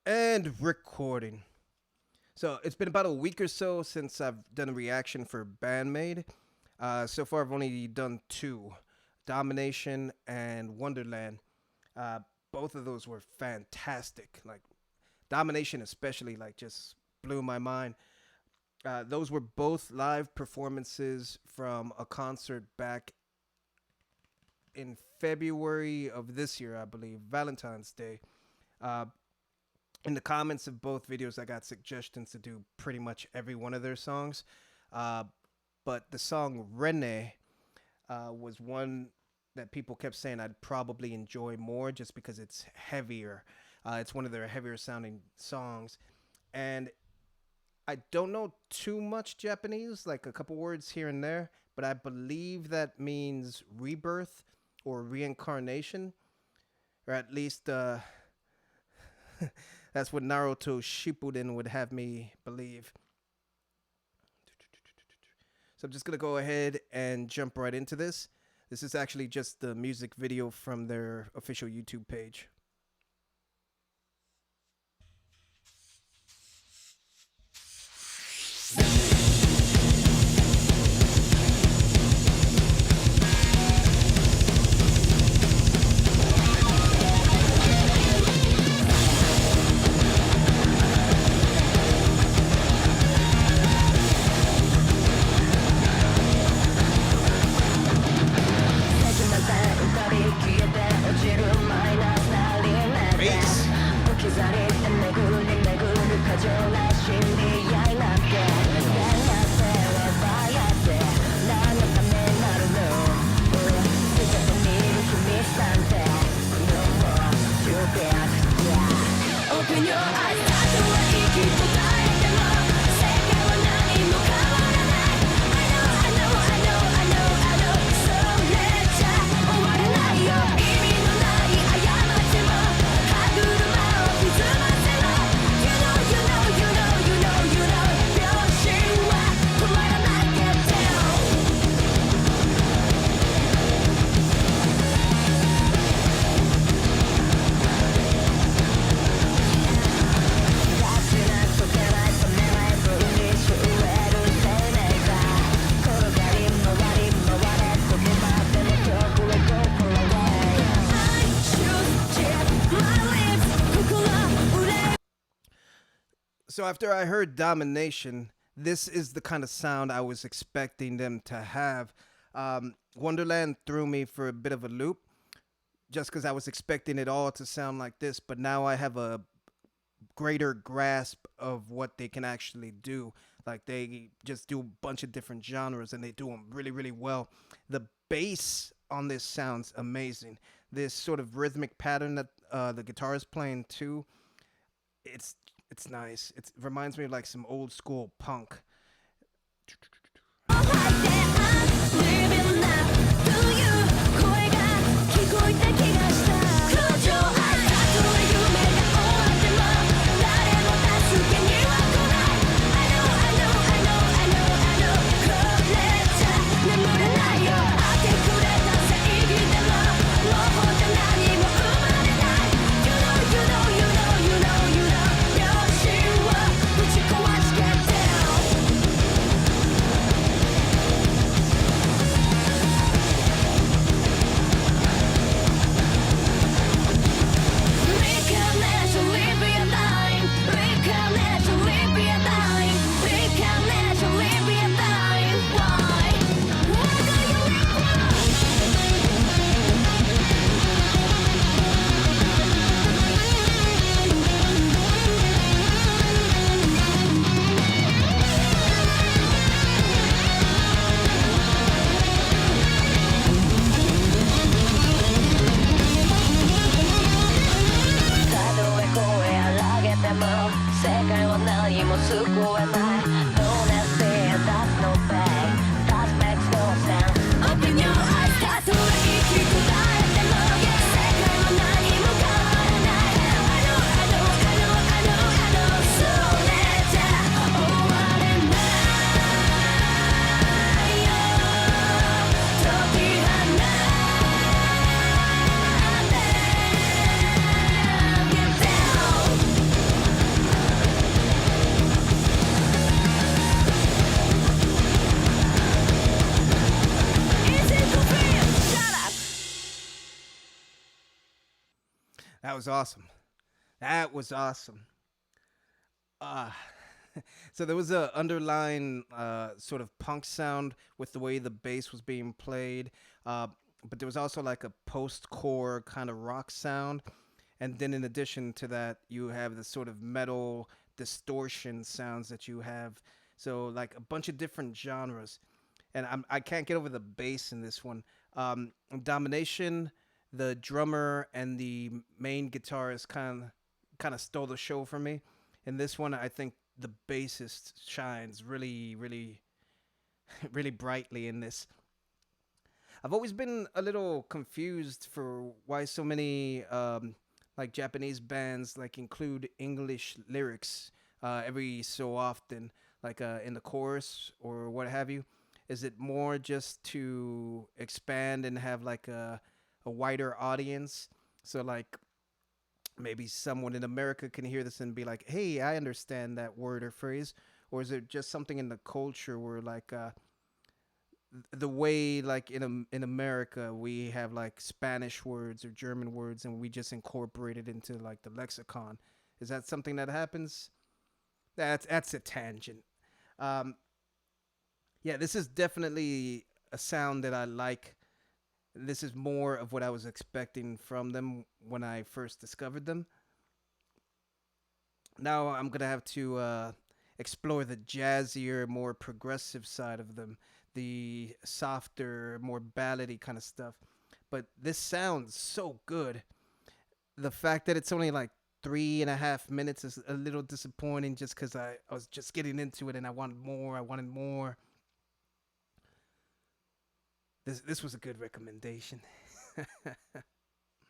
And recording. So it's been about a week or so since I've done a reaction for Maid. So far, I've only done two, Domination and Wonderland. Uh, Both of those were fantastic. Like Domination, especially, like just blew my mind. Those were both live performances from a concert back in February of this year, I believe, Valentine's Day. Uh, in the comments of both videos, I got suggestions to do pretty much every one of their songs. Uh, but the song Rinne was one that people kept saying I'd probably enjoy more just because it's heavier. It's one of their heavier sounding songs. And I don't know too much Japanese, like a couple words here and there, but I believe that means rebirth or reincarnation, or at least that's what Naruto Shippuden would have me believe. So I'm just going to go ahead and jump right into this. This is actually just the music video from their official YouTube page. Open your eyes, So after I heard Domination, this is the kind of sound I was expecting them to have. Wonderland threw me for a bit of a loop just because I was expecting it all to sound like this, but now I have a greater grasp of what they can actually do. Like they just do a bunch of different genres and they do them really, really well. The bass on this sounds amazing. This sort of rhythmic pattern that the guitar is playing too, it's nice. It reminds me of like some old school punk. That was awesome. That was awesome. Uh, so there was a underlying sort of punk sound with the way the bass was being played, uh, but there was also like a post-core kind of rock sound, and then in addition to that, you have the sort of metal distortion sounds that you have. So like a bunch of different genres, and I can't get over the bass in this one. Domination, the drummer and the main guitarist kind of stole the show for me. In this one, I think the bassist shines really really brightly in this. I've always been a little confused for why so many like Japanese bands like include English lyrics every so often, like in the chorus or what have you. Is it more just to expand and have like a wider audience? So like maybe someone in America can hear this and be like, "Hey, I understand that word or phrase," or is it just something in the culture where like the way like in America we have like Spanish words or German words and we just incorporate it into like the lexicon? Is that something that happens? That's a tangent. Um, yeah, this is definitely a sound that I like. This is more of what I was expecting from them when I first discovered them. Now I'm gonna have to explore the jazzier, more progressive side of them, the softer, more ballady kind of stuff. But this sounds so good. The fact that it's only like 3.5 minutes is a little disappointing just because I was just getting into it and I wanted more. I wanted more. This was a good recommendation.